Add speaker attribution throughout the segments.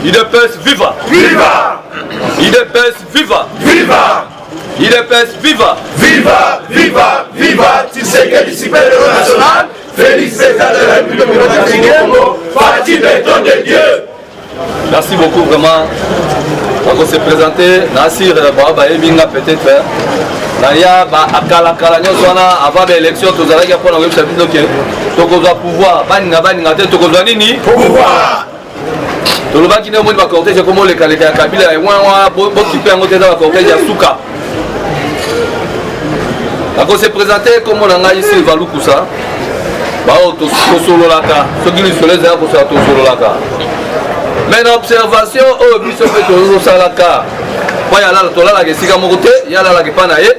Speaker 1: IDPS viva!
Speaker 2: Viva!
Speaker 1: IDPS viva!
Speaker 2: Viva!
Speaker 1: IDPS viva!
Speaker 2: Viva! Viva! Viva! Tshisekedi supérieur national, Félix Président de la République démocratique du Congo, parti béton de Dieu.
Speaker 1: Merci beaucoup vraiment. On se présenter, Nassir Baba Ebinga peut-être. Naya akala nyoswana avant l'élection tozalaki pour na website bloqué. Tokozwa pouvoir, baninga te tokozwa nini?
Speaker 2: Pouvoir.
Speaker 1: Tolobaki ne mo ba cortège comme le kaleka Kabila et wa bokipe ngo te ba cortège ya suka. On se présenter comme on a ici Valukusa. Ba to solo laka. Ce qui lui fait les pour ça to solo laka. Mais l'observation au biso pe to salaka. Kwa ya la tolala ke sika moko te, ya la ke pana ye.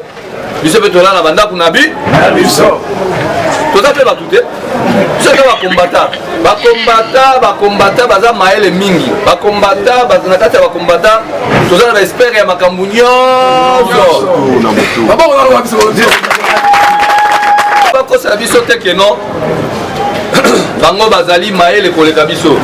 Speaker 1: Biso pe tolala banda kuna bi.
Speaker 2: Biso.
Speaker 1: Tout à fait ba tout. Ce que ba combattant baza maele mingi. Ba combattant bazana kata ba combattant. Tozala ba espère ya makambu nyonso. Baba on va biso. Ba ko sa biso te ke non. Bango bazali maele koleka biso.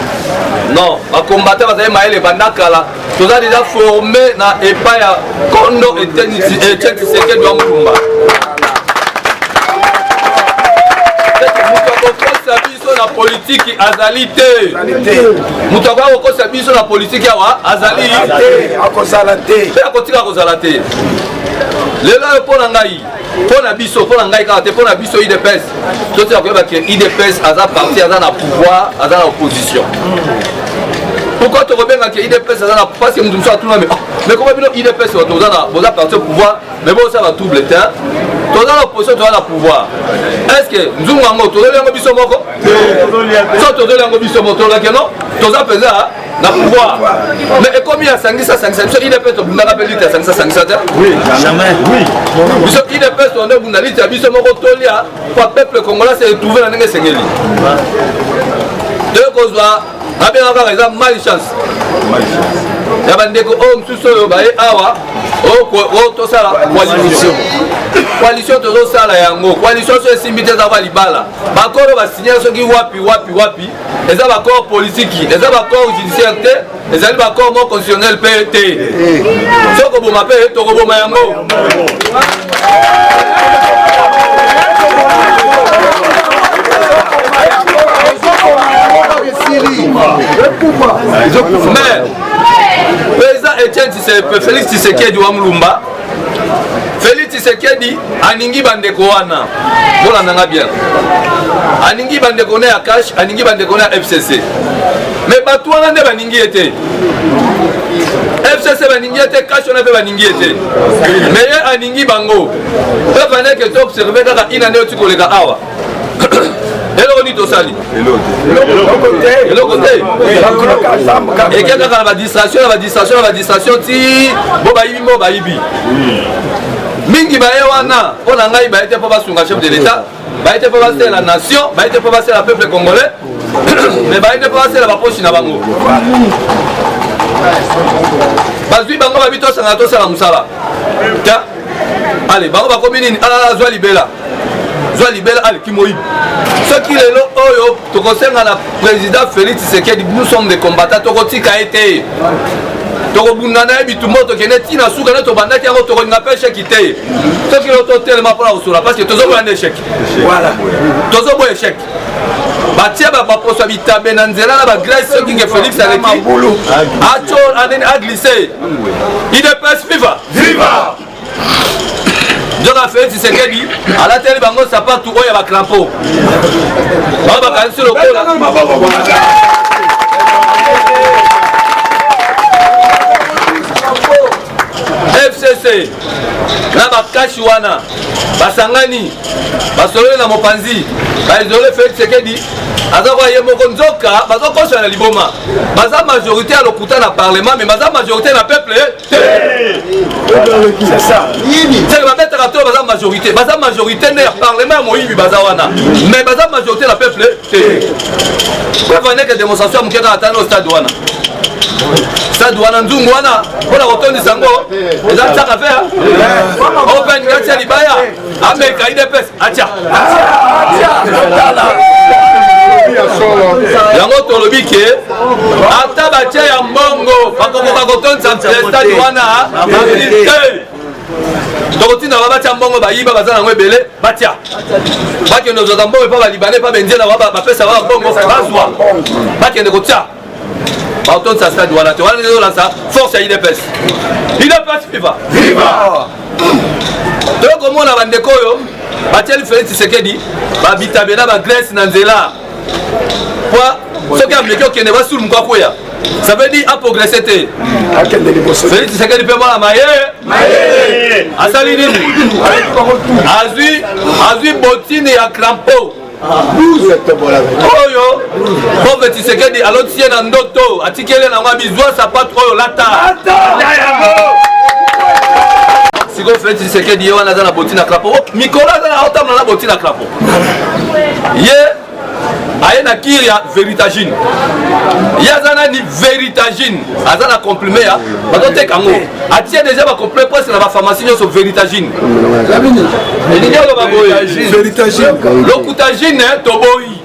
Speaker 1: Non, ba combattant bazali maele bandakala. Toza déjà formé na epa ya Kondo et Tshisekedi wa Mulumba. Mutu biso na politique azali te. Mutu akokosa biso na politique awa azali te.
Speaker 2: Akosala te.
Speaker 1: Pe akotika kozala te. Lelo po na ngai, po na biso, po na ngai kaka te, po na biso IDPS. Toti akoyeba ke IDPS aza parti, aza na pouvoir, aza na opposition. Pourquoi tu reviens que IDPS parce que nous sommes tous mais comment IDPS vous a parti au pouvoir mais bon ça va tout le temps tu as l'opposition tu as le pouvoir est-ce que nous avons tu as l'ambition moko ça tu as l'ambition moko non tu as pesé na pouvoir mais comme il y a 500 IDPS tu as appelé 500
Speaker 2: oui jamais oui
Speaker 1: biso IDPS on a bunda lita biso moko tolia pour peuple congolais c'est trouver na ndenge sengeli de kozwa Abel encore exemple malchance. Yabandeko o msuso bae awa o to sala coalition. Coalition to sala yango. Coalition so simbite za balibala. Bakoro ba signer so ki wapi. Eza ba corps politique, eza ba corps judiciaire te, eza ba corps mo constitutionnel PT. Soko bo mape to ko bo mayango. Mais président Etienne Félix Tshisekedi wa Mulumba Félix Tshisekedi aningi bandeko wana bona nanga bien aningi bandeko na ya cash aningi bandeko na FCC mais batu wana nde baningi ete FCC baningi ete cash wana pe baningi ete mais ye aningi bango pe fane ke to observer kaka ina ne otiko leka awa eloko ni tosali eloko te ekeka kaka na badistraction ti bo bayibi mingi baye wana mpo na ngai baye te mpo basunga chef de l'état baye te mpo basala la nation baye te mpo basala peuple congolais mais baye te mpo basala baposhi na bango bazwi bango babi tosanga tosala mosala ta ale bango bakomi nini zwa libela ale kimoyibi soki lelo oyo tokosenga na président Félix Tshisekedi nous sommes des combattants tokotika ete tokobunda na ye bitumba tokende ntina suka nde tobandaki yango tokolinga mpe échec te soki lelo totelema mpona kosola parce que tozoboya nde échec tozoboya échec batie baposo ya bitabe na nzela na bagrèce soki nge Félix aleki aco aneni aglisse IDPS viva Joka Félix Tshisekedi alateli bango sapatu oyo ba crampo. Baba kanisi lokola. FCC na bakashi wana basangani basolole na mopanzi baizole Félix Tshisekedi azakwa ye moko nzoka bazokosa na liboma baza majorité à lokuta na parlement mais baza majorité na peuple c'est ça c'est ba mettre to baza majorité na parlement moyibi baza wana mais baza majorité na peuple quoi va que démonstration mukeka atano stade wana stade wana nzungu wana pour la rotonde sango eza tsaka faire open gatia libaya ameka IDPS atia yango tolo tolobi ke ata batia ya mbongo bakokoka kotonisa stade wana tokotinda babatia mbongo bayiba baza nango ebele batia bakende ozwaka mbongo epa balibane epa bendiela bapesa baba mbongo bazwa bakende kotia bakotonisa stade wana te wana ezolasa force ya idps viva toyokomona bandeko oyo batieli Félix Tshisekedi babitabe na bagrèce na nzela po soki ameki okende basulu moka koya ça veut dire aprogresse te Félix Tshisekedi mpe mwana mayele asali nini azwi botine ya crampo oyo pauvre Tshisekedi aloti ye na ndoto atikeli nango abizwa sapatu oyo lata sikoyo Félix Tshisekedi ye wana aza na botine ya crampo mikolo aza na otambola na botine ya crampo ye aye na kiri ya Veritagine ye aza nani Veritagine aza na comprime ya bazoteka yango atie deja bacomprime presque na bapharmacie nyonso Veritagine elingi oloba boye Lokutagine toboyi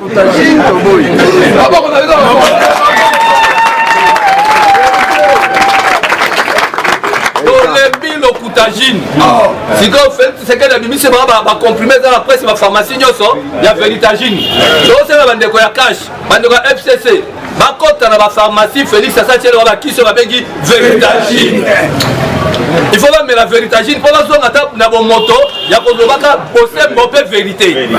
Speaker 1: tolembi Lokutagine sikoyo Félix Tshisekedi abimisi bacomprime eza na presse bapharmacie nyonso ya Veritagine tokosala bandeko ya cash bandeko ya FCC bakota na bapharmacie Félix asatieleka bakisi oyo babengi Veritagine il faut bamela Veritagine mpo bazonga ata na bomoto ya kozobaka bosembo mpe vérité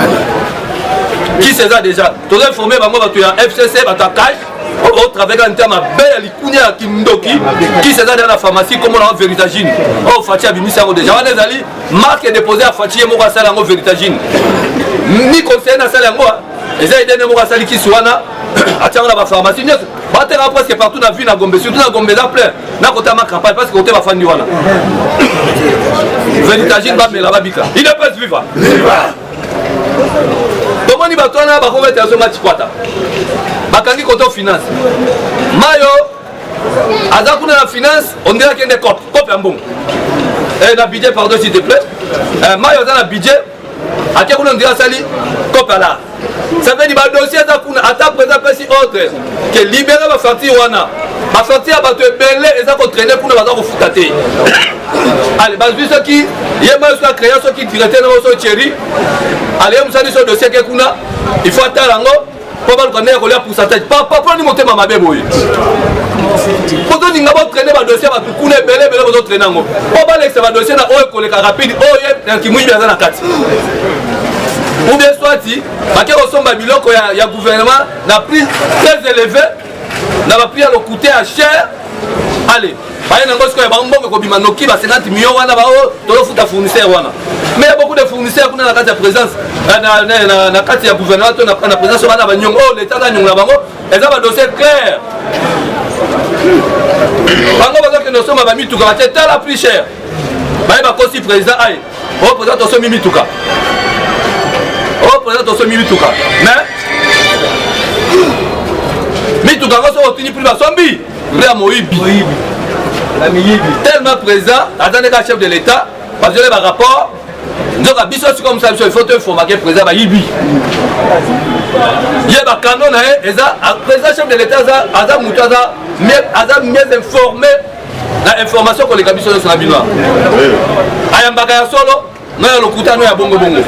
Speaker 1: kisi eza déjà toza informe bango bato ya FCC bato ya cash otraveka nte ya mabe ya likunia ya kindoki kisi eza deya na pharmacie kombo nango Veritagine oyo faci abimisi yango déjà wana ezali marque déposé ya faci ye moko asala yango Veritagine ni conseiller nasala yango eza edene moko asali kisi wana atiango na bapharmacie nyonso bateka presque partout na ville na Gombe surtout na Gombe eza plein nakotama campagne parce que kote bafandi wana Veritagine bamela babika idps viva tomoni bato wana bakobeta yaso matikwata bakangi koto finance mayo aza kuna na finance ondira akende cope ya mbongo na budget pardon s'il te plaît mayo aza na budget atie kuna ondira asali cope ala ça veut dire badossier aza kuna ata présent pesi autre ke libere bafacture wana bafacture ya bato ebele eza kotraine kuna baza kofuta te ale bazwi soki ye mayo soki acréa soki directeur nango so chéri ale ye mosali so dossier ke kuna il faut atala yango mpo baluka ndenge kolia pourcentage papaponi motema mabe boye bozoninga botraine badossier bato kuna ebele ebele bozotraine yango mpo balekisa badossier na oyo ekoleka rapide oyo ye kimwibi aza na kati ou bien soit bake kosomba biloko ya gouvernement na prix très élevé na baprix ya locoute ya cher allez baye nango sikoyo bambongo ekobima noki ba 50 millions wana bao tolofuta fournisseur wana mais beaucoup de fournisseurs kuna na kati ya présence na kati ya gouvernement to na présence wana banyongo oyo l'état azanyongo na bango eza badossier clair bango bazokende osomba bamituka batie tala prix cher baye bakosi président aye oyo président tosomi mituka présent tosomi mituka mais mituka ngo so otini prix basombi prix ya moyibi tellement présent azandeka chef de l'état bazole barapport nzoka biso sikoyo mosala biso il faut toinformake présent bayibi ye bakano na ye eza présent chef de l'état aza motu aza mieux informé na information koleka biso nyonso na bino ayambaka ya solo no ya lokuta no ya bongobongo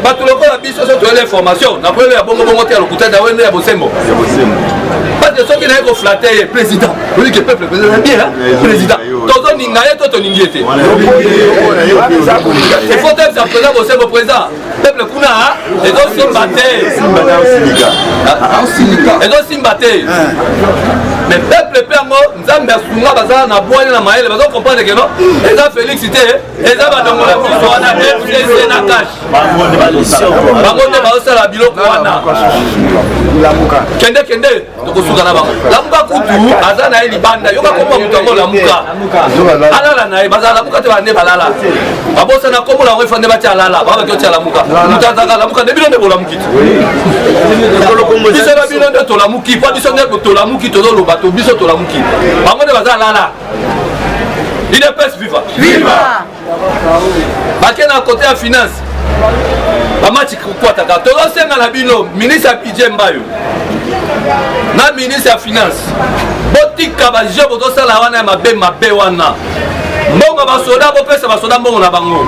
Speaker 1: bato lokola biso so toyeli information na polelo ya bongobongo te ya lokuta na wendo ya bosembo parce que soki na ye koflate ye président oyi ke peuple président bien président tozoninga ye to toningi ye te il faut te bisa président bosembo président peuple kuna ezosimba te mais peuple mpe yango nzambe asunga baza na bwani na mayele bazo comprendre ke no eza Félix te eza badongola biso wana FCC na cash bango nde bazosala biloko wana kende tokosuka na bango lamuka kutu aza na ye libanda yoka komba moto yango lamuka alala na ye bazala lamuka te bande balala babosana kombo nango efande batia alala babaki otia lamuka moto azaka lamuka nde bino nde bolamuki te biso na bino nde tolamuki mpo biso nde tolamuki tozoloba to biso tolamuki bango nde baza alala idps viva bake na kote ya finance bamati kwataka tozosenga na bino ministre ya budget mbayo na ministre ya finance botika baje bozosala wana ya mabe wana mbongo basoda bopesa basoda mbongo na bango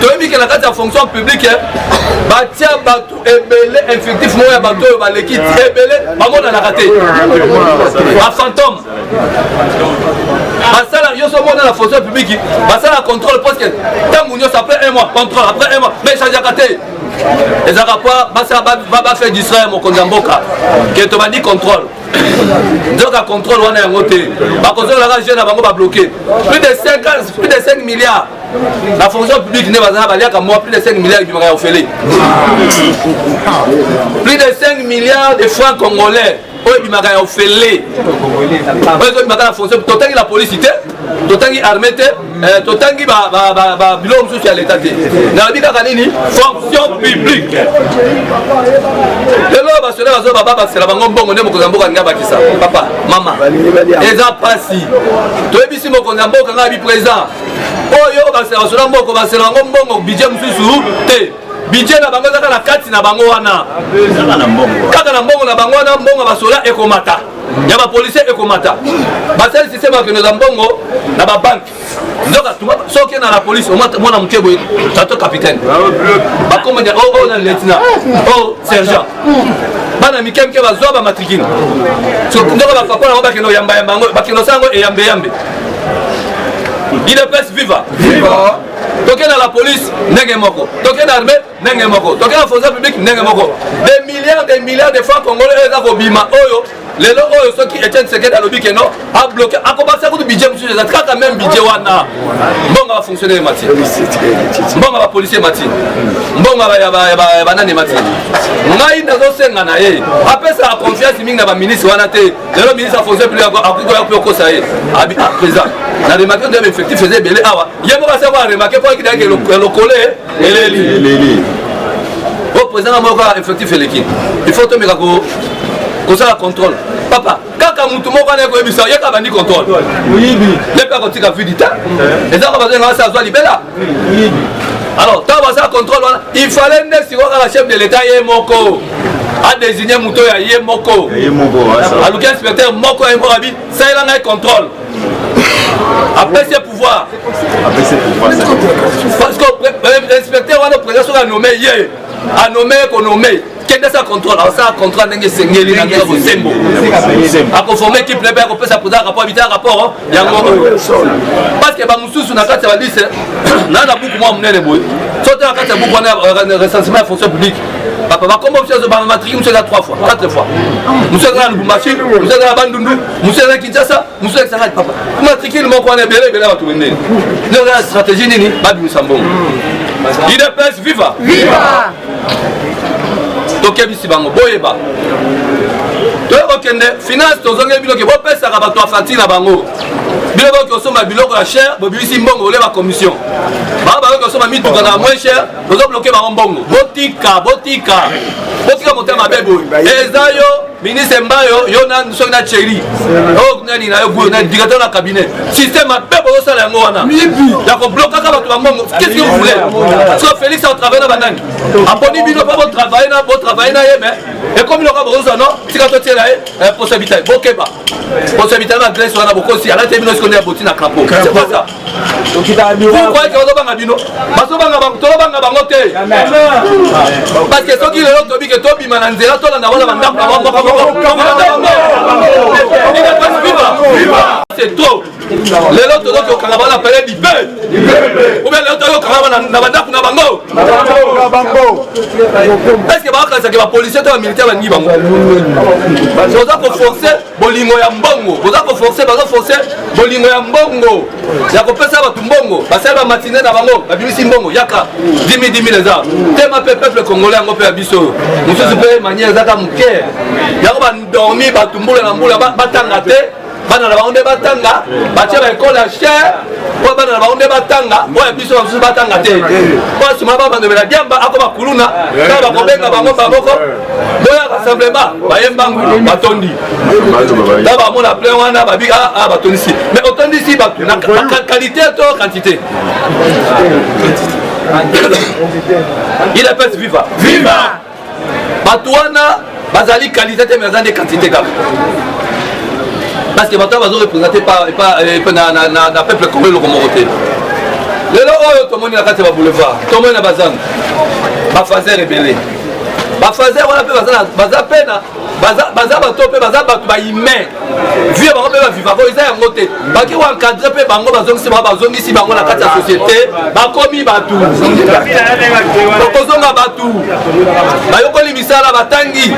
Speaker 1: toyebi ke na kati ya fonction publique batia bato ebele effectif moko ya bato oyo baleki ti ebele bamonanaka te bafantôme basala nyonso mona na fonction publique basala contrôle parce que ntango nyonso après un mois contrôle après un mois mais echangeaka te ezalaka mpo bafaire distraire mokonzi ya mboka ke tobandi contrôle nzoka contrôle wana yango te bakozolaka jeune na bango babloqué plus de 5 milliards la fonction publique nde bazala baliaka moi plus de 5 milliards ebimaka ya ofele plus de 5 milliards de francs congolais oyo ebimaka ya ofele oyo ezobimaka na fonction totangi la police te totangi armée te totangi biloko mosusu ya leta te nalobi kaka nini fonction publique lelo basole bazoba babakisela bango mbongo nde mokonzi ya mboka alingi abakisa papa mama eza pasi toyebisi mokonzi ya mboka ngai biprésent oyo bakisela basole mboko bakisela bango mbongo budget mosusu te budget na bango ezaka na kati na bango wana kaka na mbongo na bango wana mbongo basola ekomata ya bapolisier ekomata basali systeme bakende za mbongo na babanke nzoka soki na la police mwana moke boye tato capitaine bakomanya o na lieutenant o sergent bana mikemke bazwa bamatrikine nzoka bapapa nango bakende oyamba yango bakende osango eyambeyambe idps viva toke na la police ndenge moko toke na armée ndenge moko toke na fonction publique ndenge moko des milliards de francs congolais eza kobima oyo lelo oyo soki Etienne Tshisekedi alobi keno abloqué akobakisa kutu budget mosusu eza kaka même budget wana mbongo bafonctionnaire mati mbongo bapolisier mati mbongo ya banani mati ngai nazosenga na ye apesaka confiance mingi na baministre wana te lelo ministre ya fonction publique akokoya mpe okosa ye abi président na remarke nde effectif eza ebele awa ye moko aseko aremarke mpo akidaki elokole eleli o président na moko effectif eleki il faut tomeka kosala contrôle papa kaka mutu moko wana ekoyebisa ye kaka bandi contrôle ye mpe akotika vidi te ezaka bazenga basi azwa libela alors ntango basala contrôle wana il fallait nde sikoyo kaka chef de l'état ye moko adésigne moto ya ye moko aluki inspecteur moko ya moko abi salela ngai contrôle apesi ye pouvoir parce que inspecteur wana président soki anome ye anome ekonome kende sa contrôle asala contrôle ndenge esengeli na ndenge bosembo akoforme équipe lebe akopesa président rapport abita rapport yango parce que bamosusu na kati ya balise na na buku mwa monene boye sote na kati ya buku wana recensement ya fonction publique papa bakomba mosu ezobama matriki mosu eza 3 fois 4 fois mosu eza na lubumbashi mosu eza na bandundu mosu eza na kinshasa mosu eza kisangani papa matrikile moko wana ebele ebele bato bendeni ndenge na stratégie nini babimisa mbongo idps viva tokebisi bango boyeba toyokokende finance tozongeli biloke bopesaka bato afanti na bango bino boki osomba biloko ya cher bobimisi mbongo ole bacommission bango bayoki osomba mituka na moins cher tozobloke bango mbongo botika motema mabe boye eza yo ministre mbayo yo soki na chéri nani na yo na directeur na cabinet système mabe bozosala yango wana ya koblokaka bato bambongo qu'est-ce que vous voulez so Félix aotravaille na banani aponi bino mpo botravaille na ye mais ekomi loka bozosala non tika totiela ye poste habitale bokeba poste habitale na grèce wana bokosi alate bino sikonde ya boti na crapaud c'est quoi ça vous croyez que bazobanga bino tolobanga bango te parce que soki lelo tobi ke tobima na nzela tolanda wana bandako na bango c'est trop lelo tozoki okanga bana pele libe ou bien lelo tozoki okanga na bandako na bango est ce que bakalisaki bapolisier to bamilitaire balingi bango boza koforce bolingo ya mbongo bazoforce bolingo ya mbongo ya kopesa bato mbongo basali bamatine na bango babimisi mbongo yaka 10 000 eza tema mpe peuple congolais yango mpe ya biso mosusu mpe manière ezaka moke yango bandormi batumbula na mbula batanga te bana na bango nde batanga batia baekole ya cher po bana na bango nde batanga oyo biso bamosusu batanga te po asuma babandobela diamba akoma kuluna kaka bakobenga bango bamoko boya rassemblement bayembangu batondi ta bamona plein wana babi batondisi mais otondisi bato na qualité to quantité il appelle viva bato wana bazali qualité te mais bazali quantité kaka parce que bato bazo représenté par na peuple congolais loko moko te lelo oyo tomoni na kati ya boulevard tomoni na bazangu bafazer ebele bafazer wana mpe baza pena baza bato mpe baza bato bahumain vie bango mpe bavivako eza yango te baki koencadre mpe bango bazongisi bango na kati ya société bakomi batu okozonga batu bayokoli misala batangi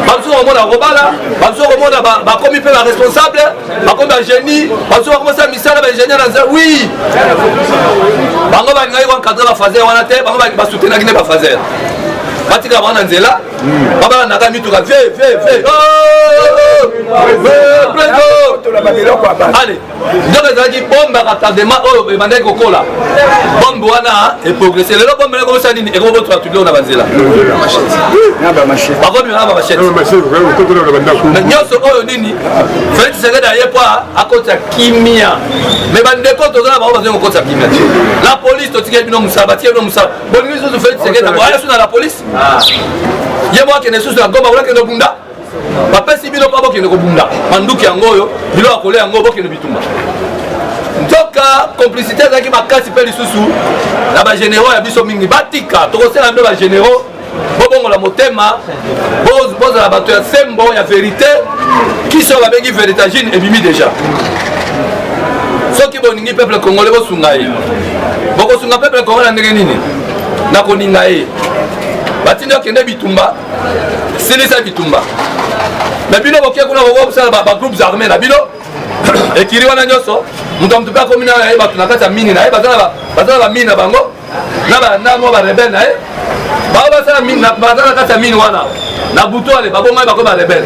Speaker 1: bamosusu komona kobala bamosusu komona bakomi mpe baresponsable bakomi bagénie bamosusu bakomosala misala baingénieur na nzela oui bango balingaki koencadre bafazer wana te bango basoutenaki nde bafazer batika bango na nzela babalandaka mituka vie allez donc ezalaki bombe retardement oyo ebandaki kokola bombe wana eprogresse lelo bombe ekobosala nini ekobotula tudilo na banzela bakomimaka bamachete nyonso oyo nini Félix Tshisekedi aye po akotisa kimia mais bandeko toza na bango bazongi kokotisa kimia la police totikeli bino mosala batikeli bino mosala bolingi lisusu Félix Tshisekedi aye su na la police ye mo akende susu na goma bolakende bunda bapesi bino mpo bokende kobunda manduki yango oyo bilo akole yango bokende bitumba nzoka complicité ezalaki makasi mpe lisusu na bagénéraux ya biso mingi batika tokosala bino bagénéraux bobongola motema bozala bato ya sembo ya vérité kiso babengi véritagine ebimi déjà soki boningi peuple congolais bosunga ye bokosunga peuple congolais na ndenge nini na koninga ye batindi okende bitumba silisa bitumba na bino bokie kuna bokosala bagroupe armé na bino ekiri wana nyonso moto ya motu mpe akomi na ye bato na kati ya mini na ye baza na bamini na bango na mo barebele na ye bao baza na kati ya mini wana na butu ale babongai bakomi barebele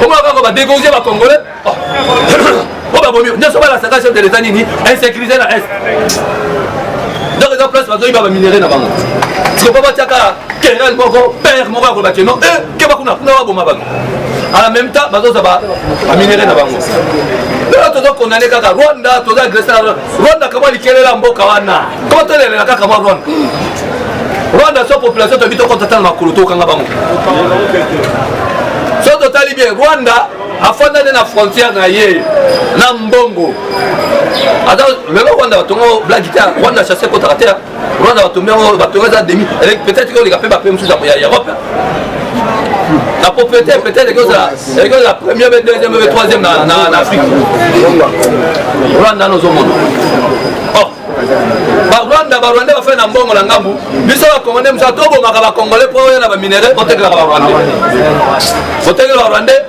Speaker 1: omona kako badégorge bacongolais o babomi nyonso balasaka chef de l'état nini insécurisé na est donc eza place bazoyiba baminere na bango siko mpo batiaka querelle moko père moko ya kolobaki no ke bakuna kuna baboma bato en même temps bazoza baminere na bango lelo toza kondane kaka rwanda toza agressé rwanda kamwa likelela mboka wana koma tolelela kaka mwa rwanda so population toyebi tokontata na makolo tokanga bango so totali bien rwanda afanda nde na frontière na ye na mbongo ata lelo rwanda batongo blagi te rwanda chasse kotaka te rwanda batongo eza demi peut-être koleka mpe bape mosusu ya europe la propriété peut-être ekozala la première deuxième troisième na afrique rwanda nozomona barwandais bafai na mbongo na ngambu biso bakongolais mosa tobomaka bakongolais mpo oyo na baminere botekelaka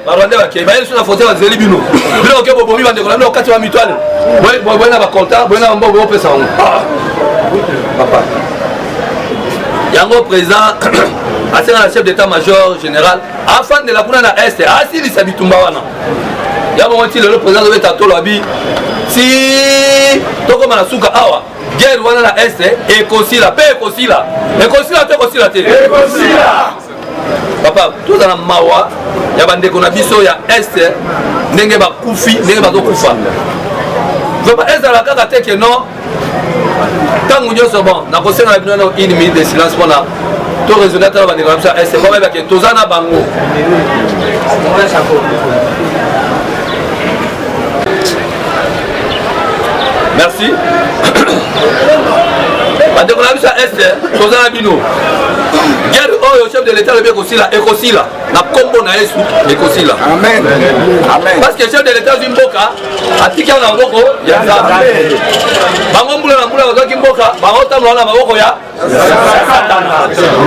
Speaker 1: barwandais bakei baye lisu na frontière bazeli bino oke bobomi bandeko na bino okati ba mitwale boye na baconta boye na bambongo bopesa bango yango président asenga na chef d'état major général afandela kuna na este asilisa bitumba wana ya bongo ti lelo président obeta tolo abi si tokoma na suka awa guerre wana na este ekosila mpe ekosila te ekosila te papa toza na mawa ya bandeko na biso ya este ndenge bakufi ndenge bazokufa vraiment ezala kaka te ke non ntango nyonso bon nakosengana bino na 1 minute de silence mpona to raisonne tala bandeko na biso ya este mpo bayebake toza na bango merci bandeko na biso ya este toza na bino guerre oyo chef de l'état lobi ekosila na kombo na yesu ekosila parce que chef de l'état azwi mboka atikaka na maboko ya nzambe bango mbula na mbula bazwaki mboka baotambola na maboko ya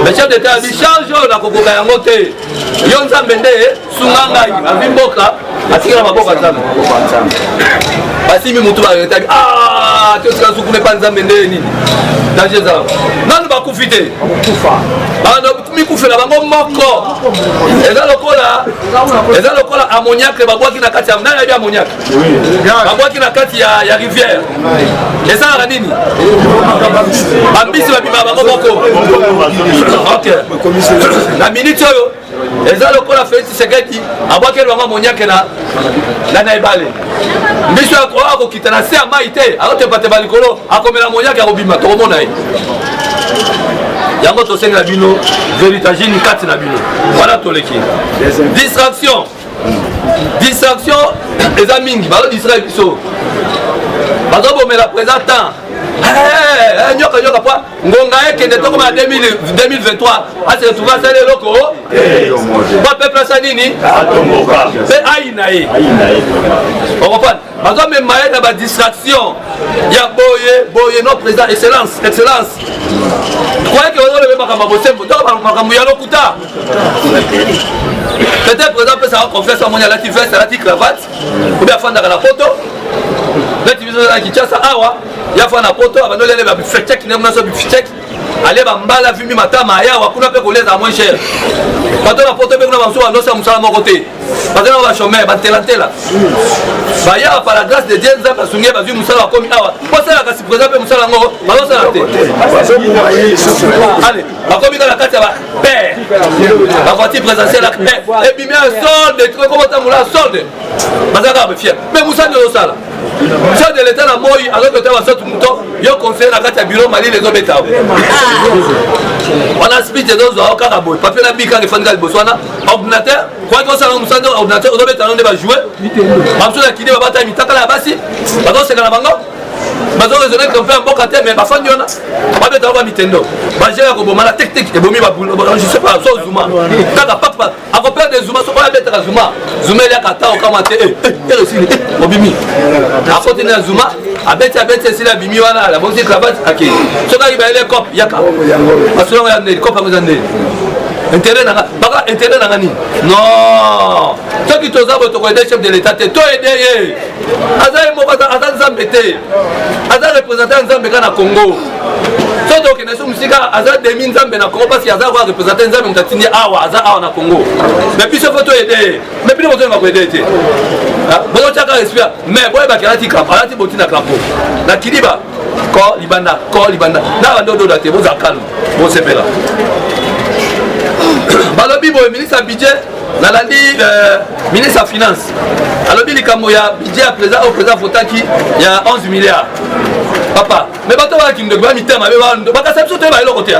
Speaker 1: le chef d'état abi charge oyo nakokoka yango te yo nzambe nde sunga ngai azwi mboka atikaka na maboko ya nzambe basimi mutu baetabi tosika sukune mpa nzambe nde nini danger ezala nanu bakufi te mikufela bango moko eza lokola ammoniaque babwaki na kati ya nani ayebi ammoniaque babwaki na kati ya rivière ezalaka nini bambisi babima bango moko na minute oyo eza lokola Félix Tshisekedi abwakeli bango ammoniaque na ebale mbiso akokita na se ya mai te akotepateba likolo akomela ammoniaque akobima tokomona ye yango tosenga bino véritagine 4 na bino voilà toleki distraction eza mingi bazo distraire biso bazo bomela présentant nyoka po ngonga ekende tokoma 2023 ase retrouva sala eloko po peuple asa nini mpe aina ye okomprendre bazomema ye na badistraction ya boye no président excellence croyeke ozolebe makambo bosembo toko makambo ya lokuta peut-être président mpe saka confiance amoni alati veste alati cravate obi afandaka na poto neti biso na kinshasa awa yafa na poto abandolele babifechek nemunaso bifechek ale bambala vimi matama ayawa kuna mpe koleza moins cher bato na poto mpe kuna bamosusu bandosa mosala moko te bazana bachomere batelatela bayawa par la grâce de dieu nzambe asungi bazwi mosala bakomi awa posalaka si présent mpe mosala yango bazosala te ale bakomi kaka kati ya bapere bavoiture présentielle ebimi ya solde kobotambola solde bazalaka bafier mais mosala nde ozosala chef de l'état na moi azokota basotu moto yo conseiller na kati ya biro malili ezobeta wana speech ezozwa kaka boye papier na bikanga efandika liboso wana ordinateur kwaki osala mosala ordinateur ozobeta no nde bajoue bamosusu akidi babata mitakala ya basi bazoseka na bango bazoresone kompe ya mboka te mais bafandi wana babeta oba mitendo bagere ya kobomana tektek ebomi so zuma kaka papa akoperde zuma so oyo abetaka zuma eliaka ata okama te eresili obimi akotini ya zuma abeti esili abimi wana abongi cravate ake soki bayele cope yaka basolongo ya ndeli cope yango eza ndeli intérêt nanga baka intérêt nanga nini non soki toza boye tokoyede chef de l'état te toyede ye aza ye moko aza nzambe te aza représentant nzambe ka na congo so tokende so mosika aza demi nzambe na congo parce que aza koya représente nzambe moto atindi awa aza awa na congo mais biso fo toyede ye mais bino bozoyenga koyede ye te bozotiaka respect mais boyebaki alati crampo alati boti na crampo na kiliba ko libanda na bandi ododa te boza calme bosepela balobi boye ministre ya budget nalandi ministre ya finance alobi likambo ya budget ya président au président fotaki ya 11 milliards papa mais bato bayaki ndeko bamitema bakasa biso toyeba eloko te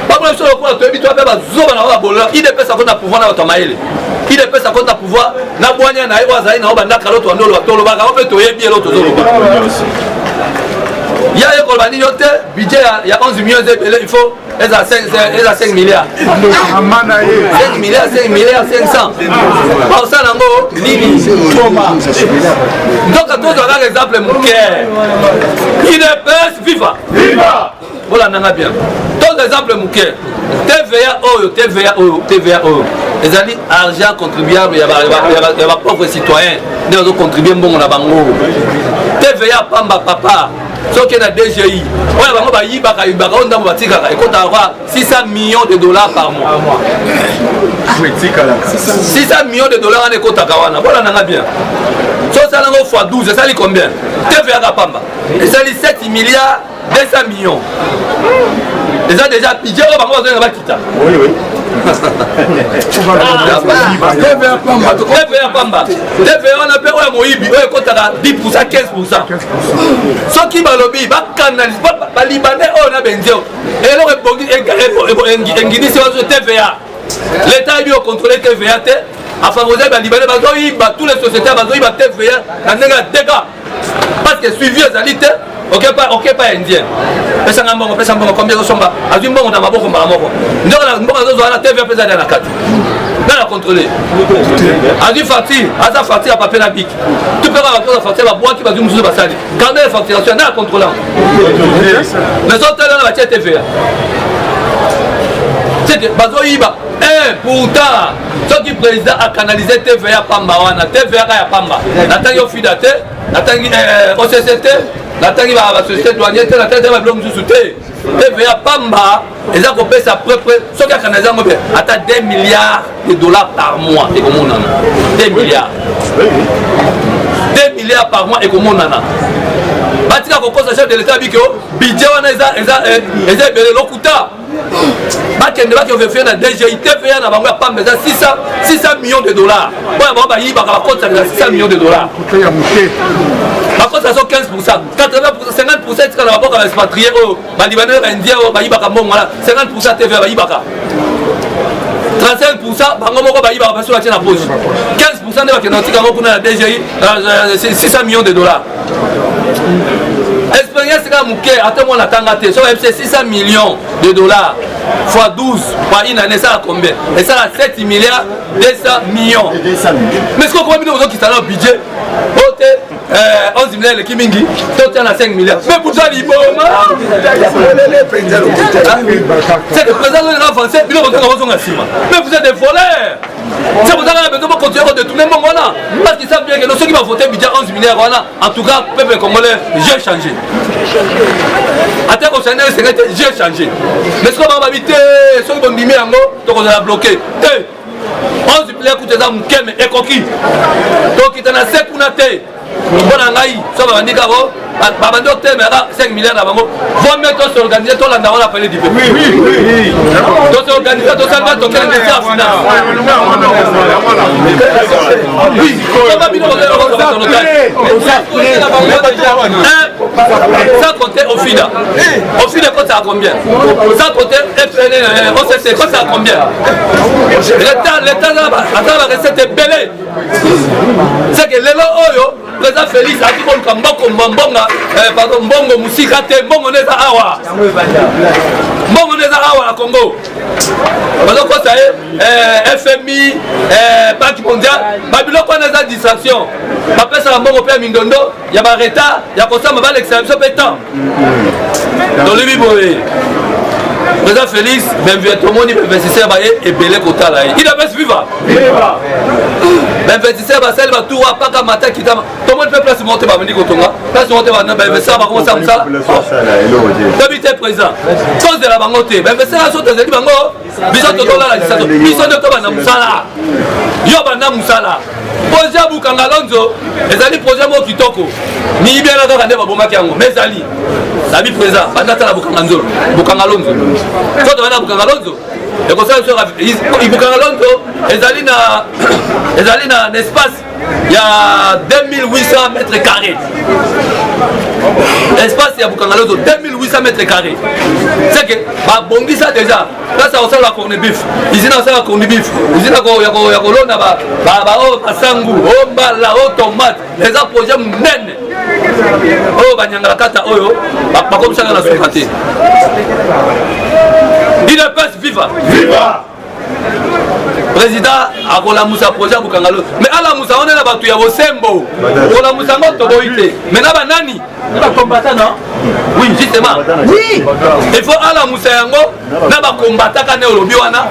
Speaker 1: bakona biso lokola toyebi to mpe bazoba na babolola idepesa kota pouvoir na bato ya mayele idepesa kota pouvoir na bwanya na ye oyo azali na o bandaka loto wandi oloba tolobaka o mpe toyebi elo tozoloba ya ye koloba nini yo te budget ya 11 millions ebele il faut eza 5 milliards 5 milliards 500 baosala yango nini ndoka tozwa kaka exemple moke idps viva bolandanga bien tozwa exemple moke TVA oyo ezali argent contribuable ya bapauvre citoyen nde bazocontribue mbongo na bango TVA pamba papa soki na DGI oyo bango bayibaka oyo ndambo batikaka ekotaka kwa 600 millions de dollars par mois 600 millions de dollars wana ekotaka wana bolandanga bien so osala yango fois 12 esali combien TVA ka pamba esali 7 milliards 200 millions eza déjà budget oyo bango bazoyenga bakita TVA pamba TVA wana mpe oyo moyibi oyo ekotaka 10% 15%. soki balobi bakanalise balibane oyo na benzeo eloko engidisi bazo TVA l'état ebi ocontrôle TVA te afavorise balibane bazoyiba tous les sociétés bazoyiba TVA na ndenge ya dega parce que suivi ezali te okepa indien pesanga mbongo combien osomba azwi mbongo na maboko mbala moko ndoko na mbongo azozwa na TVA mpe ezali na kati nana contrôler azwi facture aza facture ya papier na bik tu mpe kaka bakoza facture babwaki bazwi mosusu basali carnet de facturation nana contrôlant mais sotelana batie TVA seke bazoyiba pourtant soki président akanalize TVA pamba wana TVA ka ya pamba natangi ofida te natangi OCCT natangi basociété douanière te natangi babiloko mosusu te TVA pamba eza kopesa prepre soki akanalize yango mpe ata 2 milliards de dollars par mois ekomonana 2 milliards 2 milliards par mois ekomonana batika kokosa chef de l'état bikeo budget wana eza ebele lokuta bakende bakevefie na DGI TVA na bango ya pamba eza 600 millions de dollars oyo bango bayibaka bakotisa 600 millions de dollars bakotisa ça 15%, 80%, 50% c'est quand on va pas expatrier au Libanais, Indien, au Baïbaka, 50% TV à Baïbaka. 35% bango moko Baïbaka parce que la poche. 15% de la Kenatika pour la DGI, 600 millions de dollars. Expérience c'est comme Mouké, attends-moi la tangate, c'est 600 millions de dollars fois 12 par une année, ça a combien? Et ça a 7 milliards 200 millions. Mais ce qu'on voit bien qui sont dans le budget, 11 milliards de Kimingi, toi tu as 5 milliards. Mais pour ça, il c'est le président de l'avancée, il mais vous êtes des voleurs. C'est pour ça qu'on a besoin de continuer de tourner mon voilà. Parce qu'ils savent bien que ceux qui vont voter budget 11 milliards, en tout cas, le peuple congolais, j'ai changé. À terre au Sénégal, j'ai changé. Mais ce qu'on va habiter, ceux qui vont dire, donc on a bloqué. 11 milliards coûtent des armes, et coquille. Donc il y en a 7 pour la terre. Bon, on a eu, ça va dire qu'avant, 5 milliards d'avant, vont mettre s'organiser, tout l'endroit on appelle du peuple. Oui. Donc s'organiser, tout ça va toquer les gens. Oui, ça va bien sans compter au FIDA. Au FIDA, ça a combien? Sans compter OCC, ça a combien? L'État va rester belé. C'est que les lois, le président Félix a dit qu'on pardon, Mbongo Moussika te Mbongo neza awa. Mbongo neza awa à Congo. Parce que ça est FMI, Banque mondiale, Babylone a des distractions. Après ça, Mbongo Père Mindondo, il y a un retard, il y a comme ça, mais l'exception pétant. Dans le Biboé. Le président Félix, même tout le monde investisseur et belé kota là. Il a fait vivre. L'investisseur va faire tout à pas comme matin qui t'a. Tout le monde peut placer monter va venir kotonga. Place monter va investisseur va commencer comme ça. D'habiter présent. Cause de la bangote. Investisseur a sauté des bango. Bisous tout là la situation. Bisous de tout bana musala. Yo bana musala. Projet Bukanga Lonzo. Les amis projet mo kitoko. Ni bien là dans le bomba kiango. Mes amis. Sabi présent. Bana ta la Bukanga Lonzo. Bukanga Lonzo. Quand on a Bukanga Lonzo. Et comme ça, il Bukanga Lonzo. Les allées dans l'espace, il y a 2800 mètres carrés. L'espace, il y a Bukangalozo, 2800 mètres carrés. C'est que, bongi ça déjà. Là, ça ressemble à corne bif. Ici, ça ressemble à corne bif. Ici, il y a colonne, sangu, bala, tomate. Les projets mènent. Oh, Banyangala Kata, oh, pas comme ça dans la société. Il est pas viva. Viva! Président a la moussa projet Bukangalo. Mais à la moussa on est là-bas, il y a vos symboles. La moussa on est mais là nani va combattre non? Oui, justement. Oui. Il faut à la moussa yango na ba combattre kana olobi wana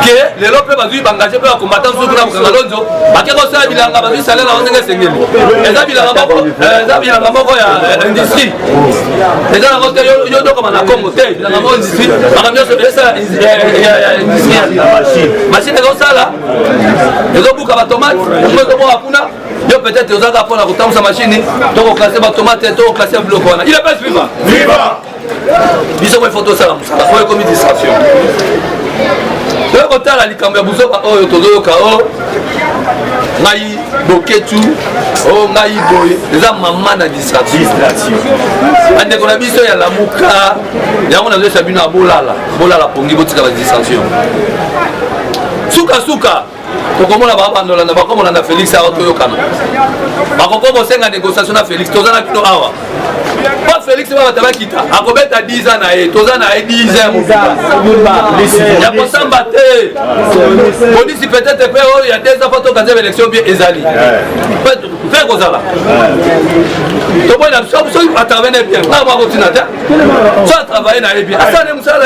Speaker 1: que les lopes va du bangager pour combattre sur la Bukangalo. Ba ke ko sa bilanga ba du salaire na onenge sengeli. Eza bilanga moko ya industrie. Eza na ko yo do comme na Congo te, bilanga moko industrie. Ba kamyo esa industrie. Machine comme ça là, ils ont beaucoup de tomates, ils ont peut-être aux agapes pour la route sa machine, donc on classe les tomates et on classe le bloc. Il est pas vivant. Viva! Ils ont une photo ça là, ça fait comme une distraction. Le côté là, les caméras vous ont oh todo kao, ngai boketu, oh ngai boy, les gens maman na distraction. Ande qu'on a vu ça il y a la muka, il y a on a vu ça bina bolala pongi botika la distraction. Suka tokomona babandolana bakomona na Félix awa toyokana bakokobosenga négociation na Félix tozana bino awa pas Félix bata bakita akobeta 10 ans na ye tozana ye 10 ans ya kosamba te polisi peut-être pe oyo ya 2 ans fa tokanza élection bien ezali pe kozala toboyina soki atravaille bien na bakotina te so atravaille na ye bien asane musala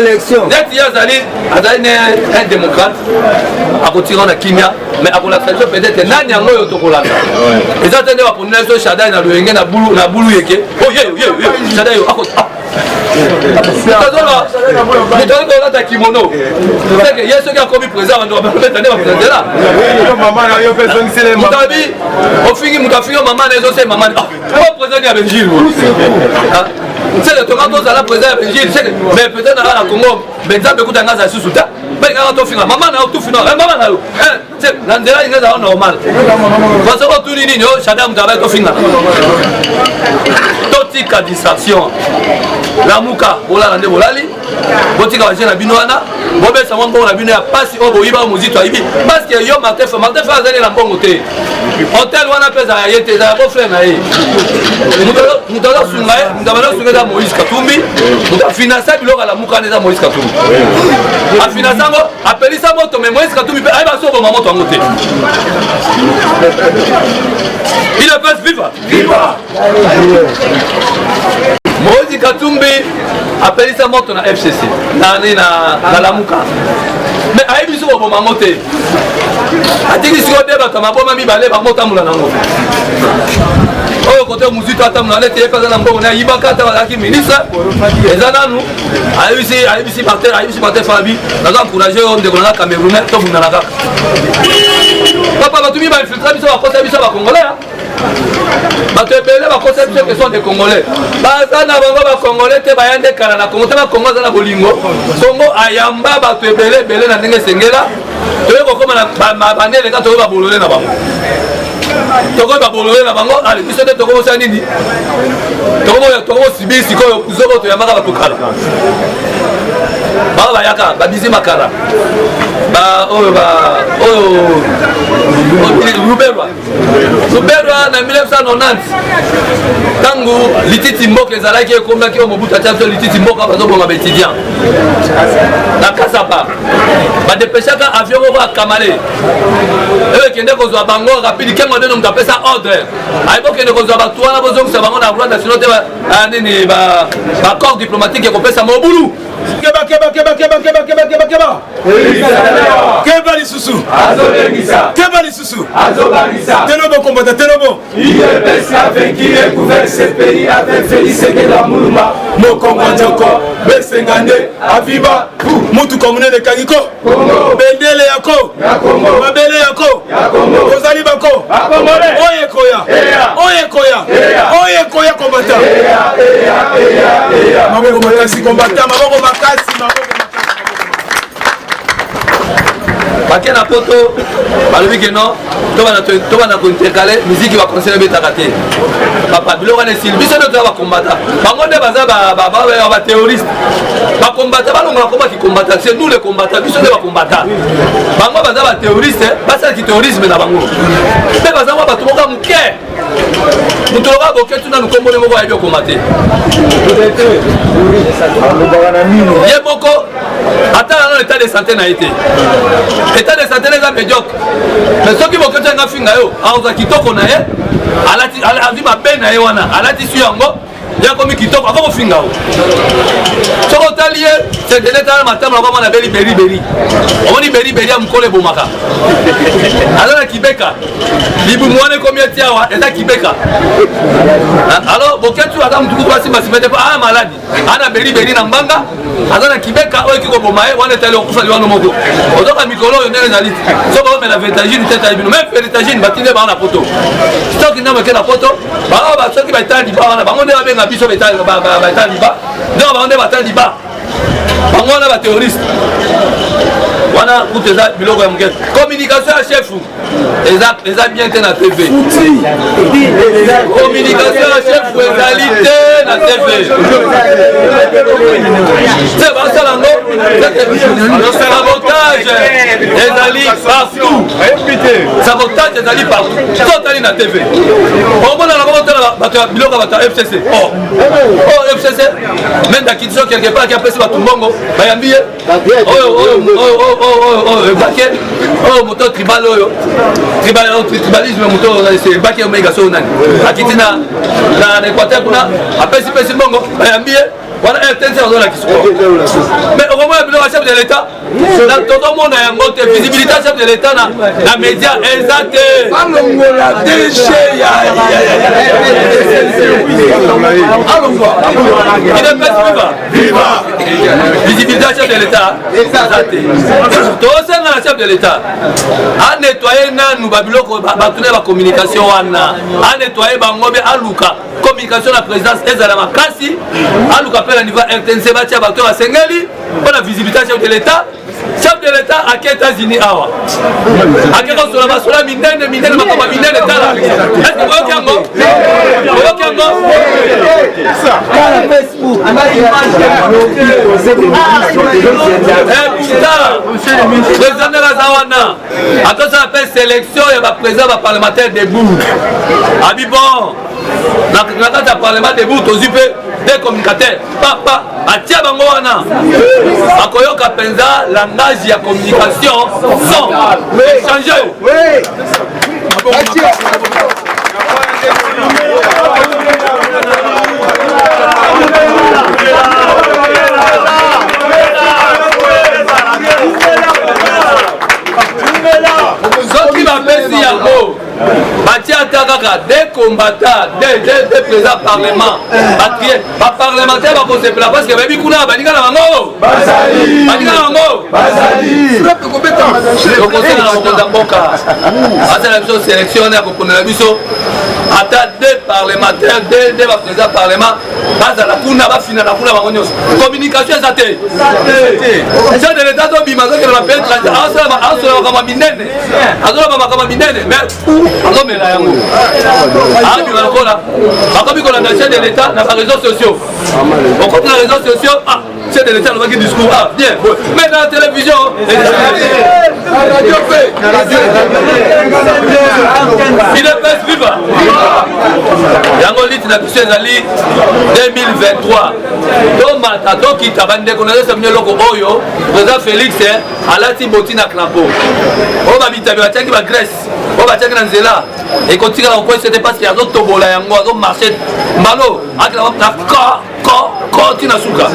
Speaker 1: élection neti ye azali un démocrate à côté de la Kimia, mais à la station peut-être nani yango yo tokolanda. Les attendez va prendre so Shadai na loyenge na bulu yeke. Oh yeah, Shadai yo akot. Tazona, mais dans le cas kimono. C'est que yeso qui a commis présent on doit mettre va présenter là. Maman na yo personne c'est les mamans. Mutabi, au fini mutafi maman na zo c'est maman. Pas présent à Belgique. C'est le tomato ça la présent à Belgique, mais peut-être à la Congo, Benza be kutanga za susuta. Quand tu finis, maman n'a tout fini. Maman n'a c'est l'andela il est normal. Parce que tout nini chacun travaille tout fini. Totika distraction. La muka ola nande bolali. Botika wa jena binoana. Bobe sa mwango na bino ya pasi obo iba muzito aibi. Parce que yo Martin fa azali na mbongo te. Hotel wana pesa ya yete za bo frère na ye. Mutala sungaye, mutala sungaye Moïse Katumbi. Muta financer biloko la muka neza Moïse Katumbi. A financer ngo apelisa moto mais Moïse Katumbi pe aiba so bo mamoto ngote. Il est viva. Viva. Moïse Katumbi appelisa moto na FCC. Na Lamuka. Mais aibi so bo mamote. Atiki siko deba tamaboma mibale ba mota mula nango. Oyo côté muzito ata muna lete pesa na mbongo na yibaka ata wala ki ministre. Ezana nu. Ayibisi Martin Fabi. Nazo encourager on de kona Camerounais to bunda naka. Papa batumi ba infiltrer biso ba kosa biso ba congolais. Bato ebele ba kosa biso que sont des congolais. Bazana bango ba congolais te bayande kala na Congo te ba Congo za na bolingo. Congo ayamba bato ebele na ndenge sengela. Toyo kokoma na banele ka toyo ba bolole na bango. Toko ba bolole na bango ali biso te toko sa nini. Toko sibi sikoyo kuzobo to yamaka ba tukala. Ba yaka ba bizi makara. Ruberwa na 1990 tangu lititi mboka ezalaki ekomaki Mobutu atia lititi mboka bazobonga ba étudiant na Kasapa badepeshaka avion ko akamale kende kozwa bango rapide kengo nde mutu apesa ordre ayebokende kozwa bato wana bozongisa bango na roi national te nini ba corps diplomatique ekopesa mobulu
Speaker 2: Keba lisusu Keba lisusu Tenobo combattant Tenobo
Speaker 3: UDPS a vaincu et couvert ce pays avec Félix Sekela Mouluma Mokongo Njoko Besengane Aviba
Speaker 2: Mutu komune de Kagiko Bendele yako Mabele yako Kozali bako Oye koya combattant Maboko makasi combattant Maboko makasi
Speaker 1: Baké na poto, balobi que non, toba na intercalé, musique va conseiller betaka te. Papa biloko na style, biso to ba combattant. Bango nde baza ba terroriste. Ba combattant balonga ko ba ki combattant, c'est nous les combattants, biso nde ba combattant. Bango baza ba terroriste, basa ki terrorisme na bango. Te baza ba to moka muke. Muto ba boke tuna nukombo moko ya bio combattre. Ye boko atala na état de santé na été. État de santé les médiocre. Mais ceux qui vont que tu as finga yo, aoza kitoko na ye, alati avi mabe na ye wana, alati su yango, ya komi kitoko ako finga yo. Soko taliye, c'est de l'état matin na koma na beri. Omoni beri amkole bomaka. Alors Kibeka, libu mwane komi etiawa, eza Kibeka. Alors boketu ata mtuku kwa simba simete pa maladi. Ana beri na mbanga. Azana Kibeka oyo kiko bomaye wana tali okufa liwano moko. Ozoka mikolo yo ndele zaliti. Soko ba na vétagine teta ibino même vétagine batine ba na poto. Stock ndama ke na poto. Ba soki ba tali ba wana bango nde ba benga biso ba tali ba. Ndio ba nde ba tali ba. Bango na ba terroriste. Wana kuteza biloko ya mugete. Communication à chef. Eza bien te na TV. Communication à chef ezalité na TV. C'est pas ça lango. Le sabotage ezali partout. Sabotage ezali partout. Totali na TV. On mona na komona bato biloko bato FCC. Oh FCC. Même d'acquisition quelque part qui a passé bato mbongo. Bayambiye. Baké. Oh moto tribal oyo. Tribalisme moto c'est baké omega so nani. Akitina na Équateur kuna apesi pesi mbongo. Bayambiye. Voilà un tel c'est dans la question. Mais au moment où le chef de l'État, dans tout le monde a une visibilité chef de l'État dans les médias exact. Viva. Visibilité chef de l'État exact. Tout ça dans la chef de l'État. A nettoyer nous babiloko batune la communication wana. A nettoyer bangobe aluka communication la présidence ezala makasi aluka appelle à niveau RTNC batia bato à Sengeli pour la visibilité chef de l'État. Chef de l'État à quels États-Unis awa. À quel cas sur la base sur la mine makama mine l'État là. Est-ce que vous avez un mot? Président de la Zawana, attends ça appelle sélection et va président va parlementaire debout. Abibon, dans le parlement debout, tu as des communicateurs. Papa, atia bango wana. Akoyoka penza langage ya communication sans échanger. Oui. Soki bapesi yango batia ata kaka des combattants des présidents parlement baparlementaire bakosepela parce que bayebi kuna baninga na bango okosala na mokonzi ya mboka asala biso sélection ya kopondela biso ata des parlementaires des baprésident parlement bazala kuna bafinana kuna bango nyonso communication eza te chef de l'état tobima azokela bapays étranger azola makambo minene azoloba makambo minene mais azomela yango abima lokola bakomi kolanda chef de l'état na baréseaux sociaux okoti na réseaux sociaux chef de l'état alobaki discours bien mais na télévision radio pe idps viva yango liti na biso ezali 2023 tomata tokita bandeko na yosa eloko oyo président Félix alati boti na clampo oyo babitabi batiaki bagrèce oyo batiaki na nzela ekotikala kokwesete parce que azotobola yango azomarche mbalo akila na ko tina suka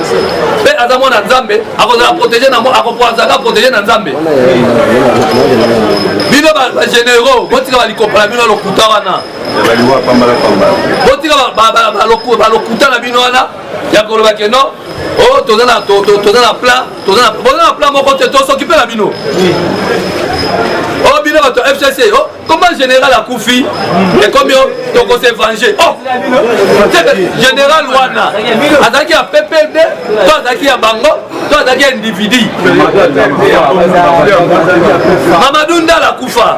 Speaker 1: mpe aza mwana nzambe akozala protege na akopoazaka protege na nzambe bino bagénéraux botika balikopola bino lokuta wana botika balokuta na bino wana ya koloba keno o toza na plan moko te tosokipe na bino oh bino bato FCC oh comment général akufi et combien toko se venger oh général wana azaki ya PPD to azaki ya bango to azaki ya individu Mamadou Ndala kufa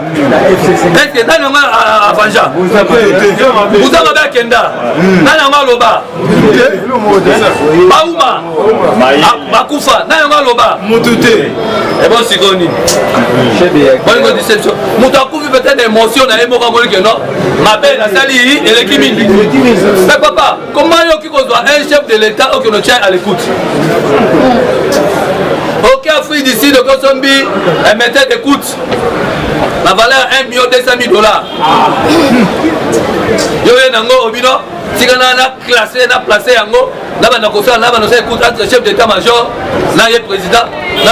Speaker 1: est-ce que nani nga avanja Moussa Mabe Kenda nani nga loba Bauma bakufa nani nga loba Mutute et bon sikoni bonne déception mutu akufi peut-être émotion na ye moko amoni ke non mabe nasali eleki mingi mais papa comment yoki kozwa un chef de l'état oyo no tient à l'écoute ok Afrique du Sud okosombi metteur d'écoute la valeur 1 million 200 000 dollars yo ye nango obino tika na classé na placé yango na bana kosala na bana écoute entre chef d'état-major na ye président na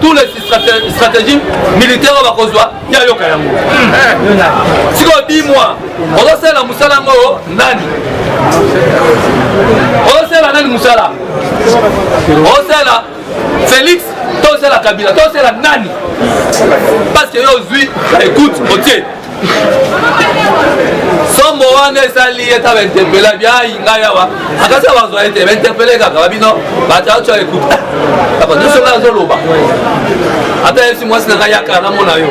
Speaker 1: tous les stratégies militaires va kozwa ya yoka yango siko 10 mois ozosala musala yango nani ozosala nani musala ozosala Félix tosala Kabila tosala nani parce que yo zui écoute otie sombo wana esali eta bainterpela bia inga yawa akasa bazwa ete bainterpele kaka babino batacho écoute apa nyosonga azoloba ata yesi mwasi nanga yaka na mona yo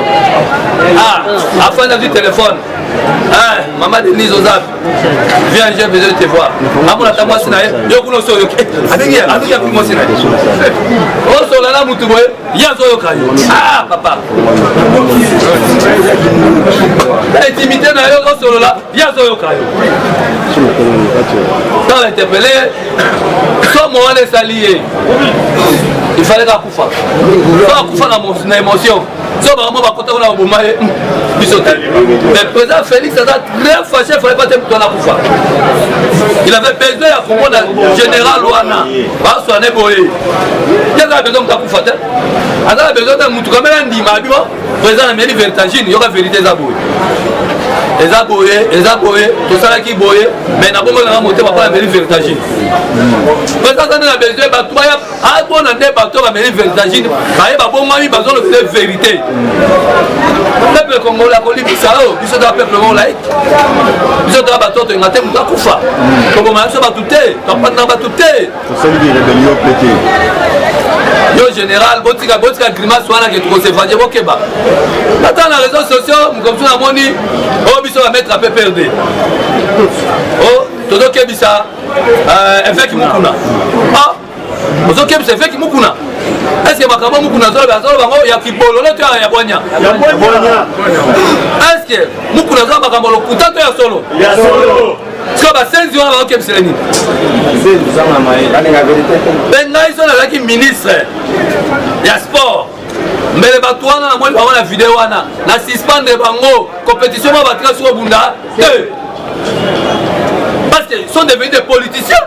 Speaker 1: afanda du téléphone maman Denise Ozap viens j'ai besoin de te voir amona ta mwasi na yo kuno so yo abengi azuka ku mwasi na o so la mutu boy ya so yo kayo papa intimité na yo o so la ya so yo kayo dans l'interpellé somo wana salié il fallait kufa na émotion so vraiment bakota na boma bisote mais président Félix a très fâché, il fallait pas être dans la kufa il avait besoin à comprendre général wana ba soane boye il a besoin de kufa te a besoin de mutu kamera ndima bibo président na meli vertagine yoka vérité za boye eza boye tosalaki boye mais na bongo nanga mote bapona meli vertagine pesasa nde na besoin bato baya abona nde bato bameli vertagine baye babongami bazolobele vérité peuple congolais akolibisa oyo biso toa peuple moko laïque biso toa bato toyenga te moto akufa tobomana biso bato te topatana bato te yo général botika grimace wana ke tokosevanje bokeba ata na réseaux sociaux mokomso namoni oyo biso bamettre a PPRD o tozokebisa évêque mukuna ozokebisa évêque mukuna est-ce que makambo mukuna azoloba bango ya kibololo to ya bwanya est-ce que mukuna azoba makambo lokuta to ya solo siko basenzi wana bazokebisela nini bengai so nazalaki ministre ya sport mbele bato wana namoni bango na video wana na suspendre bango compétition ma batika siko bunda te parce que sont devenus des politiciens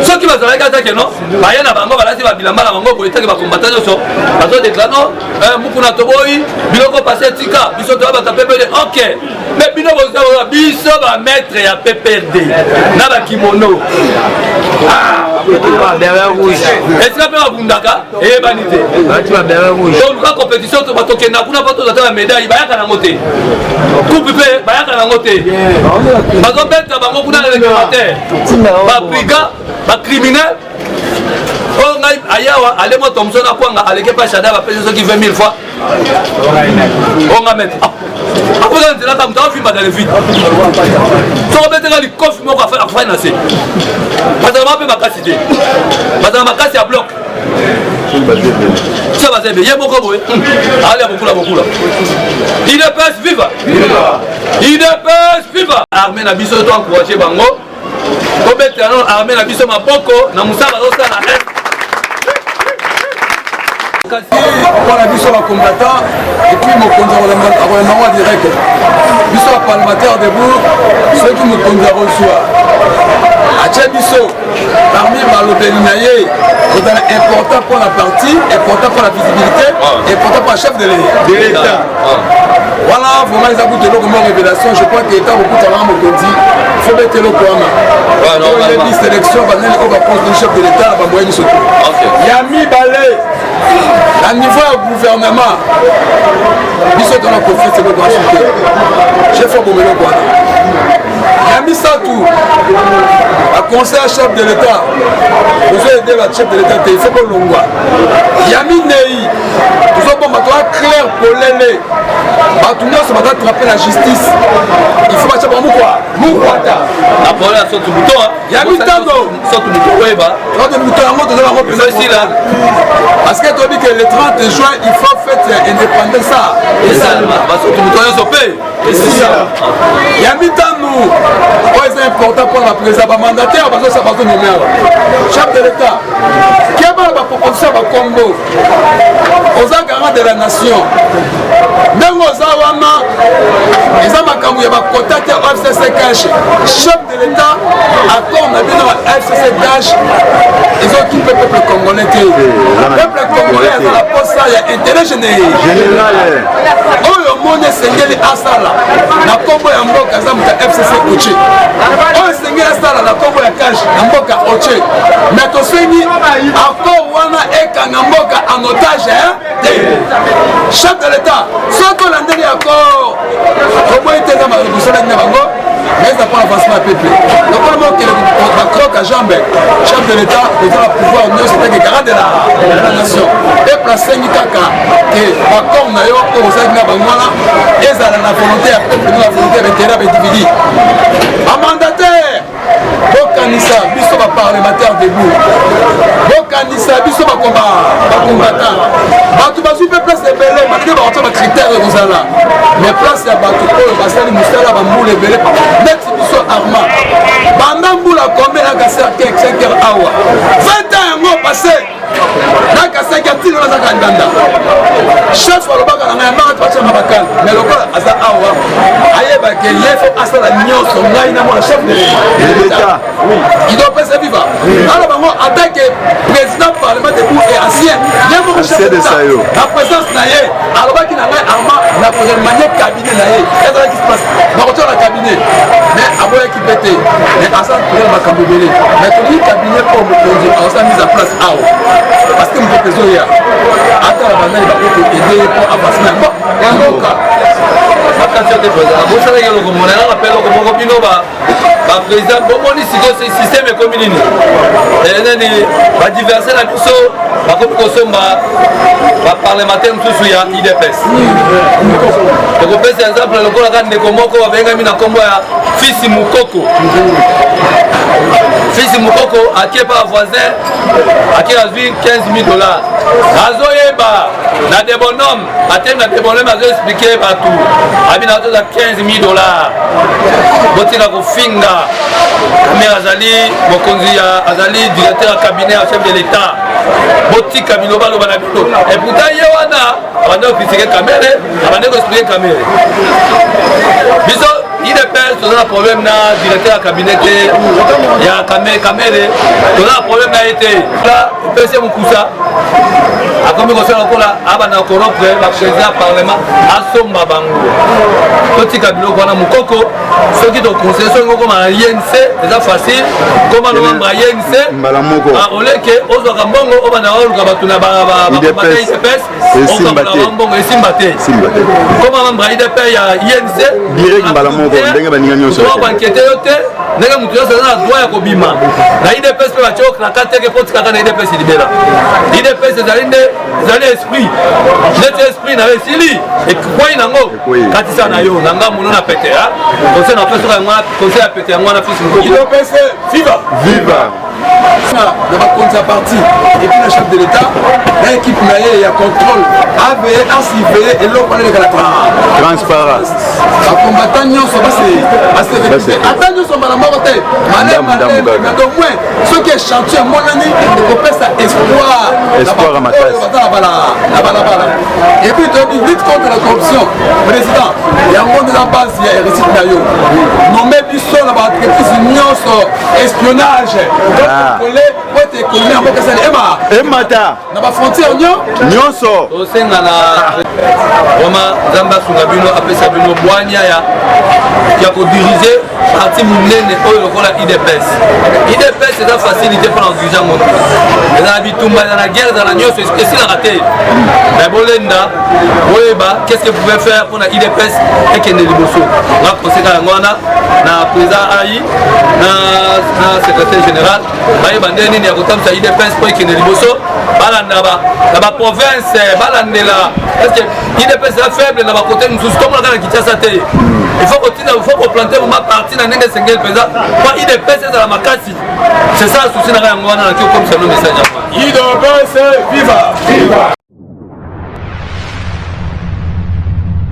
Speaker 1: soki bazalaki atake no baya na bango balati babilamba na bango boye take bakombata nyonso bazodekla no mukuna toboyi biloko pase tika biso toya bata PPRD ok mais bino boza biso bametre ya PPRD na bakimono esika mpe babundaka eyebani te toluka compétition batokenda kuna mpo tozata bamédaille bayaka nango te coupe mpe bayaka nango te bazobeta bango kuna na réglementaire babriga bacriminel oyo ngai ayawa alemo tomso na kwanga aleke mpa shada bapesi soki 20 000 fois oyo nga mete akoza nzelaka moto afimba dans le vide soko beteka likofi moko akofai na se bazalama mpe makasi te bazala makasi ya bloc so bazebe ye moko boye alia bokula idps viva idps viva armée na biso to encourage bango kobetela no armée na biso maboko na mosala bazosala na
Speaker 3: mpona biso bacombattant epuis mokonzi akolemango a direct biso baparlementaire debout soki mokonzi akozwa atie biso parmi balobeli na ye kozala important pour la partie important pour la visibilité important pour la chef de l'état wana vraiment eza kuta eloko mo révélation je crois que état kokutanaka mokonzi fo bete eloko wana oyebi sélection banani oyo baposte chef de l'état na bamoye nyonso te ya mibale à niveau ya gouvernement biso tona konfiance eloko asu te chef abomeloko wana ya misatu baconseil ya chef de l'état tozoyede bachef de l'état te il faut kolongwa ya minei tozobomba toa claire polele bato nyonso bazatrape na justice il faut batia bango mukwata ya mitano muto yango toza bango pesila parce que toyebi ke le 30 juin il faut fête ya indépendance muto nyonso mpe ya mitano oyo eza important mpona baprésident bamandataire bazosa bazonomera chef de l'état kebana baproposition ya bacongo oza garant de la nation ndenge oza wana eza makambo ya bakota te fcc cash chef de l'état accord na bino ya fcc cash ezokipe peuple congolais te peuple congolais aza na posa ya intérêt général oyo omoni esengeli asala na nkombo ya mboka aza moto ya fcc oche oyo esengeli asala na nkombo ya cash na mboka oche mais tosengi accord wana ekanga mboka en otage te chef de l'état soki olandeli accord oboyi te eza maredusalaki na bango mais eza mpo avancement ya peuple donc wana mokele bacroque à jambe chef de l'état eza na pouvoir nyonso teke garant de la nation peuple asengi kaka ke bacor na yo oyo osalaki na bango wana ezala na volonté ya peuple na volonté ya baintérêt ya baindividu bamandataire bokanisa biso baparlementaire debout bokanisa biso bacombattant bato bazwi mpe place ebele malgré bakotia bacritère ekozala mais place ya bato oyo basali mosala bambula ebele neti biso arma banda mbula kombe na kaser keker awa 20 ans yango passé na kasaki atilo nazaka ndanda chef alobaka na ngai yambaka tibatia mabakala mais lokola aza awa ayebake ye fo asala nyonso ngai na mwana chef de l'état idopesa viva ala bango atake président parlement debout et ancien ye moko chef de l'état na présence na ye alobaki na ngai arma na manier cabinet na ye ezalaki place bakotoka na cabinet mais aboyaki mpe te mais aza toyela makambo ebele mais tolingi cabinet mpo mokonzi aosa mise en place awa parce que moto ezoya ata na bandani bakoki ede ye mpo avancement ya mboka
Speaker 1: bosalaki eloko monela rappel eloko moko bino baprésident bomoni sikoyo système ekomi nini nani badiverse na biso bakomi kosomba baparlementaire mosusu ya idps tokopesa exemple lokolaka ndeko moko babengami na nkombo ya fisi mukoko fisi mukoko akie pa voisin akie azwi 15 000 $. azoyeba na debonome atemi na debonome azoexplike bato abina atoza 15 000 $. botika kofinga kamere azali mokonzi azali directeur ya cabinet ya chef de l'état botika bilobaloba na bino et pourtant ye wana abande kokritike kamere abande koexplike kamere biso idps toza na problème na directeur ya cabinet te ya kamere toza na problème na ye te epesi mokusa akomi kosala lokola abanda koropre baprésident ya parlement asomba bango totika biloko wana mokoko soki toconseille soki okoma na INC eza facile koma na membre ya INC oleke ozwaka mbongo obanda oluka bato na bakombata idps okambolaka mbongo esimba te koma membre ya idp ya INC bankete yo te ndenge moto nyonso aza na droit ya kobima na idps mpe batie okraka teke po tikaka na idps libela idps ezali esprit neti esprit na yo esili ekwei nango katisa na yo na ngambo no na pete conseil na peso yango conseil ya pete yango wana fils
Speaker 3: idps viva na bakonzi ya parti et puis le chef de l'état na équipe na ye ya contrôle ave asiveye eloko wana elekalaka
Speaker 4: transparence
Speaker 3: bakombata nyonso ata nyonso mbala moko te malemalemado moins soki échantio emonani ekopesa espoir baza na balabala et puis toyebi lutte contre la corruption président yango nde na base ya réussite na yo nome biso na baentreprise nyonso espionnage congolais po ete économie ya mboka esali
Speaker 4: emata
Speaker 3: na bafrontière nyonso
Speaker 1: tosenga na vraiment nzambe asunga bino apesa bino bwanya ya kodirige parti monene oyo lokola idps eza facilité mpona kodirige yango eza na bitumba eza na guerre eza na nyonso esilaka te mais bolenda boyeba qu'est-ce que vous pouvez faire mpona idps ekende liboso nga konseka yango wana na président ai na secrétaire général bayeba nde nini ya kotambisa idps mpo ekende liboso balanda na baprovince balandela parce que idps eza faible na bakote mosusu tomonaka na kinshasa te il faut koplante moma parti na ndenge esengeli mpenza mpo idps ezala makasi c'est ça souci na nga yango wana naki okomisa no message apa
Speaker 3: idps viva